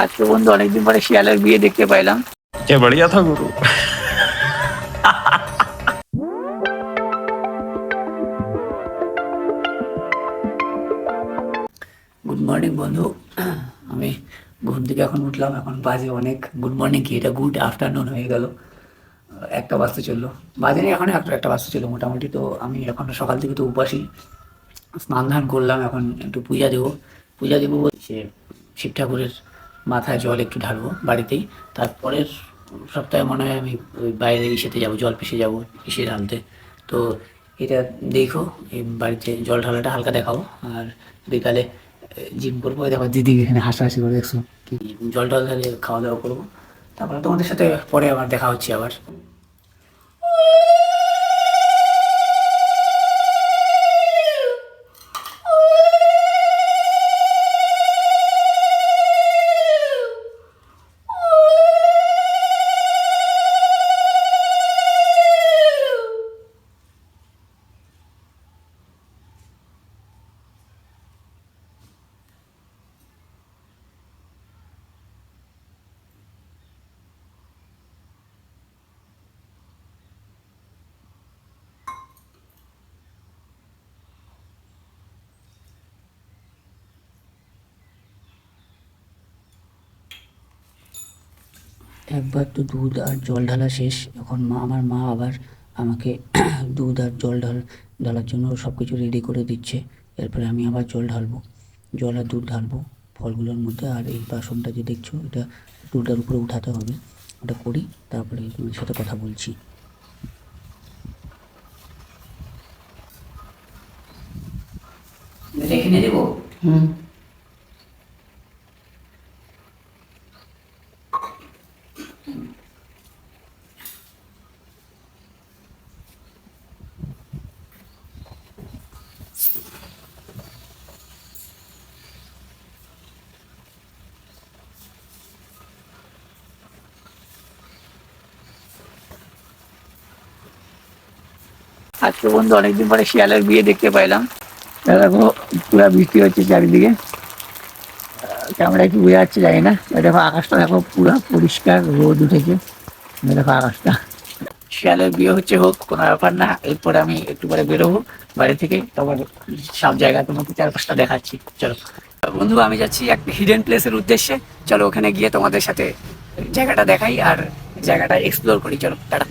আজকে বন্ধু অনেকদিন পরে শিয়ালের বিয়ে দেখতে পাইলাম। क्या बढ़िया था गुरु। গুড মর্নিং বন্ধু। আমি ঘুম থেকে এখন উঠলাম, এখন বাজে অনেক। গুড মর্নিং কি, এটা গুড আফটারনুন হয়ে গেল। একটা বাজতে চললো, বাজে নেই এখন, একটা বাজতে চললো মোটামুটি। তো আমি এখন সকাল থেকে তো উপাসী, স্নান ধান করলাম, এখন একটু পূজা দেবো সে শিব ঠাকুরের মাথায় জল একটু ঢালবো বাড়িতেই। তারপরের সপ্তাহে মনে হয় আমি ওই বাইরে ইসেতে যাবো, জল পিষে যাবো ইসে ঢালতে। তো এটা দেখো, এই বাড়িতে জল ঢালাটা হালকা দেখাও। আর বিকালে জিম করবো, দেখো দিদি এখানে হাসাহাসি করে দেখছো কি, জল টল ঢালে খাওয়া দাওয়া করবো। তারপরে তোমাদের সাথে পরে আবার দেখা হচ্ছে আবার। একবার তো দুধ আর জল ঢালা শেষ, এখন আমার মা আবার আমাকে দুধ আর জল ঢালার জন্য সব কিছু রেডি করে দিচ্ছে। এরপরে আমি আবার জল ঢালবো, জল আর দুধ ঢালবো ফলগুলোর মধ্যে। আর এই বাসনটা যে দেখছো, এটা দুধটার উপরে উঠাতে হবে, ওটা করি তারপরে তোমার সাথে কথা বলছি। রেখে নিয়ে দেবো। আজকে বন্ধু অনেকদিন পরে শিয়ালের বিয়ে দেখতে পাইলাম। দেখো পুরা বৃষ্টি হচ্ছে চারিদিকে, ক্যামেরা একটু বোঝা যাচ্ছে জানি না। দেখো আকাশটা দেখো পুরা পরিষ্কার, রোদ উঠেছে। দেখো আকাশটা। শিয়ালের বিয়ে হচ্ছে, হোক, কোনো ব্যাপার না। এরপরে আমি একটু পরে বেরোবো বাড়ি থেকে, তারপর সব জায়গা তোমাকে চারপাশটা দেখাচ্ছি। চলো বন্ধু, আমি যাচ্ছি এক হিডেন প্লেসের উদ্দেশ্যে। চলো ওখানে গিয়ে তোমাদের সাথে জায়গাটা দেখাই আর জায়গাটা এক্সপ্লোর করি। চলো টাটা।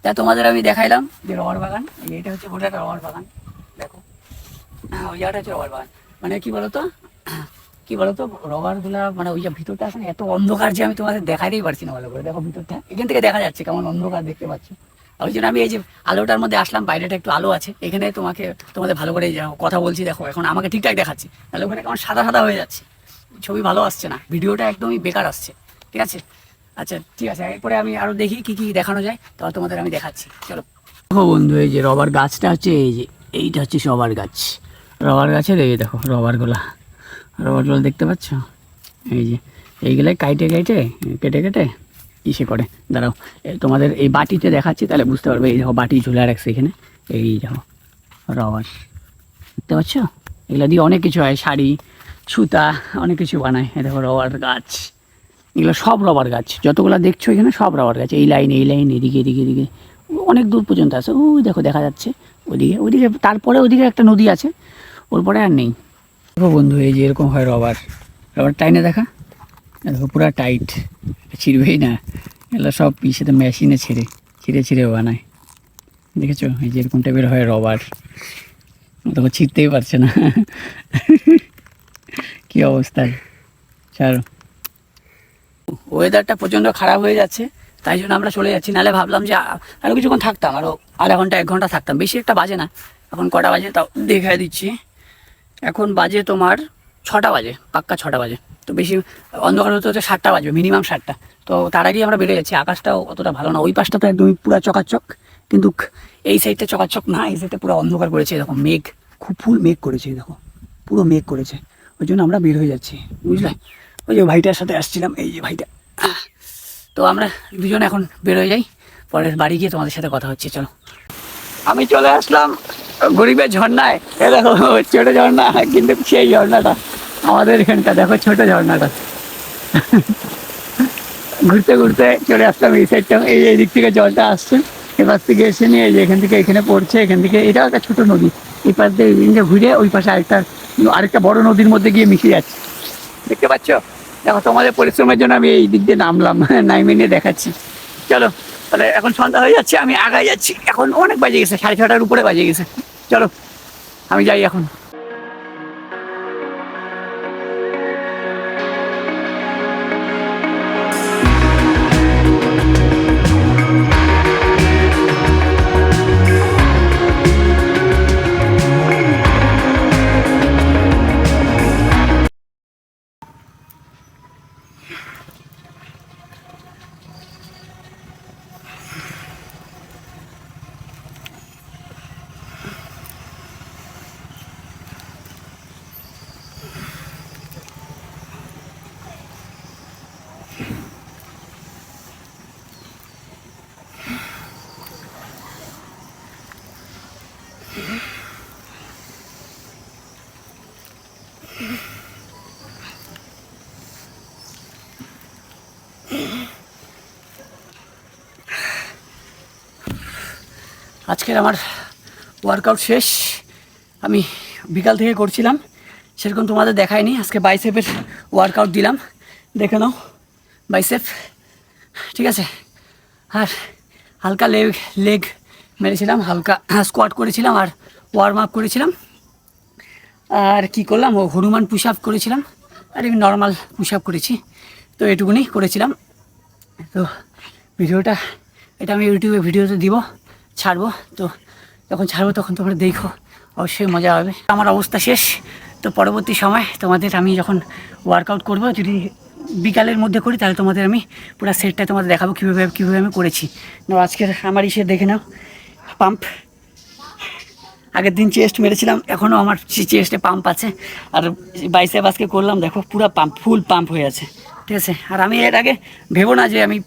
তা তোমাদের আমি দেখাইলাম যে রবার বাগান, এটা হচ্ছে গোটা রবার বাগান। দেখো ওই জায়গাটা হচ্ছে রবার বাগান। মানে কি বলতো রবার গুলা, মানে ওই যে ভিতরটা আছে না, এত অন্ধকার যে আমি তোমাদের দেখাইতেই পারছি না ভালো করে। দেখো ভিতরটা এখান থেকে দেখা যাচ্ছে কেমন অন্ধকার, দেখতে পাচ্ছ। ওই জন্য আমি এই যে আলোটার মধ্যে আসলাম, বাইরেটা একটু আলো আছে, এখানে তোমাদের ভালো করে কথা বলছি। দেখো এখন আমাকে ঠিকঠাক দেখাচ্ছি, তাহলে ওখানে কেমন সাদা সাদা হয়ে যাচ্ছে, ছবি ভালো আসছে না, ভিডিওটা একদমই বেকার আসছে। ঠিক আছে, আচ্ছা ঠিক আছে, এরপরে আমি আরো দেখি কি কি দেখানো যায়, তাহলে তোমাদের আমি দেখাচ্ছি। চলো দেখো বন্ধু, এই যে রবার গাছটা হচ্ছে, এই যে এইটা হচ্ছে রবার গাছ। রবার গাছের এই দেখো রবারগুলো দেখতে পাচ্ছ? এই যে এইগুলাই কেটে কেটে ইসে করে। দাঁড়াও, তোমাদের এই বাটিতে দেখাচ্ছি, তাহলে বুঝতে পারবে। এই দেখো বাটি ঝুলে রাখছে এখানে, এই দেখো রবার, দেখতে পাচ্ছ? এগুলো দিয়ে অনেক কিছু হয়, শাড়ি, সুতা, অনেক কিছু বানায়। এই দেখো রবার গাছ, এগুলো সব রবার গাছ, যতগুলো দেখছো এখানে সব রবার গাছ। এই লাইন এদিকে অনেক দূর পর্যন্ত আছে। ওই দেখো দেখা যাচ্ছে ওইদিকে, তারপরে ওইদিকে একটা নদী আছে, ওর পরে আর নেই। দেখো বন্ধু, এই যে এরকম হয় রবার টাইনে দেখা, দেখো পুরা টাইট, ছিঁড়বেই না। এগুলো সব পিসেতে মেশিনে ছিঁড়ে বানায়, দেখেছো? এই যে এরকম টাইপের হয় রবার, দেখো ছিঁড়তেই পারছে না। কি অবস্থা। ছাড়ো, ওয়েদারটা প্রচণ্ড খারাপ হয়ে যাচ্ছে, তাই জন্য আমরা চলে যাচ্ছি। নাহলে ভাবলাম যে আরও কিছুক্ষণ থাকতাম, আরও আধা ঘন্টা 1 ঘন্টা থাকতাম, বেশি একটা বাজে না। এখন কটা বাজে তাও দেখাই দিচ্ছি। এখন বাজে তোমার 6টা বাজে, পাক্কা 6টা বাজে। তো বেশি অন্ধকার হতে হচ্ছে 7টা বাজবে, মিনিমাম 7টা। তো তার আগেই আমরা বেরিয়ে যাচ্ছি। আকাশটাও অতটা ভালো না, ওই পাশটা তো একদমই পুরো চকাচক, কিন্তু এই সাইডটা চকাচক না, এই সাইডটা পুরো অন্ধকার করেছে। দেখো মেঘ, খুব ফুল মেঘ করেছে, দেখো পুরো মেঘ করেছে। ওই জন্য আমরা বের হয়ে যাচ্ছি, বুঝলে। ওই যে ভাইটার সাথে আসছিলাম, এই যে ভাইটা। তো আমরা দুজন এখন বের হয়ে যাই, পরে বাড়ি গিয়ে তোমাদের সাথে কথা হচ্ছে। চলো, আমি চলে আসলাম গরিবের ঝর্ণায়। এ দেখো ছোট ঝর্ণা, কিন্তু সেই ঝর্ণাটা আমাদের এখানটা, দেখো ছোট ঝর্ণাটা। ঘুরতে ঘুরতে চলে আসলাম এই সাইডটা, এই দিক থেকে জলটা আসছে, এবার থেকে এসে নিয়ে এই যে এখান থেকে এখানে পড়ছে, এখান থেকে এটাও একটা ছোট নদী। এই পাশ দিয়ে ঘুরে ওই পাশে আরেকটা বড় নদীর মধ্যে গিয়ে মিশে যাচ্ছে, দেখতে পাচ্ছ। দেখো তোমাদের পরিশ্রমের জন্য আমি এই দিক দিয়ে নামলাম, নাইমে নিয়ে দেখাচ্ছি। চলো তাহলে, এখন সন্ধ্যা হয়ে যাচ্ছে, আমি আগায় যাচ্ছি। এখন অনেক বাজে গেছে, 6:30টার উপরে বাজে গেছে। চলো আমি যাই এখন। আজকের আমার ওয়ার্কআউট শেষ। আমি বিকাল থেকে করছিলাম, সেরকম তোমাদের দেখায়নি। আজকে বাইসেপের ওয়ার্কআউট দিলাম, দেখে নাও বাইসেপ, ঠিক আছে। আর হালকা লেগ মেরেছিলাম, হালকা স্কোয়াট করেছিলাম, আর ওয়ার্ম আপ করেছিলাম। আর কি করলাম, ও হনুমান পুশ আপ করেছিলাম, আর আমি নর্মাল পুশ আপ করেছি। তো এটুকুনি করেছিলাম। তো ভিডিওটা, এটা আমি ইউটিউবে ভিডিওতে দিব, ছাড়বো। তো যখন ছাড়বো তখন তোমরা দেখো, অবশ্যই মজা হবে। আমার অবস্থা শেষ। তো পরবর্তী সময় তোমাদের আমি যখন ওয়ার্কআউট করবো, যদি বিকালের মধ্যে করি, তাহলে তোমাদের আমি পুরো সেটটা তোমাদের দেখাবো কীভাবে আমি করেছি। আজকের আমার দেখে নাও, পাম্প। আগের দিন চেস্ট মেরেছিলাম, এখনও আমার চেস্টে পাম্প আছে। আর বাইসেপ আজকে করলাম, দেখো পুরো পাম্প, ফুল পাম্প হয়ে আছে, ঠিক আছে। আর আমি এর আগে ভেবো না যে আমি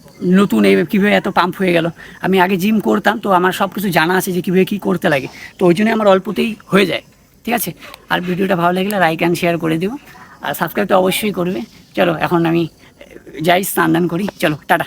নতুন এই কীভাবে এত পাম্প হয়ে গেল। আমি আগে জিম করতাম, তো আমার সব কিছু জানা আছে যে কীভাবে কী করতে লাগে। তো ওই জন্যই আমার অল্পতেই হয়ে যায়, ঠিক আছে। আর ভিডিওটা ভালো লাগলে লাইক অ্যান্ড শেয়ার করে দিও, আর সাবস্ক্রাইব তো অবশ্যই করবে। চলো এখন আমি যাই, স্নান দান করি। চলো টাটা।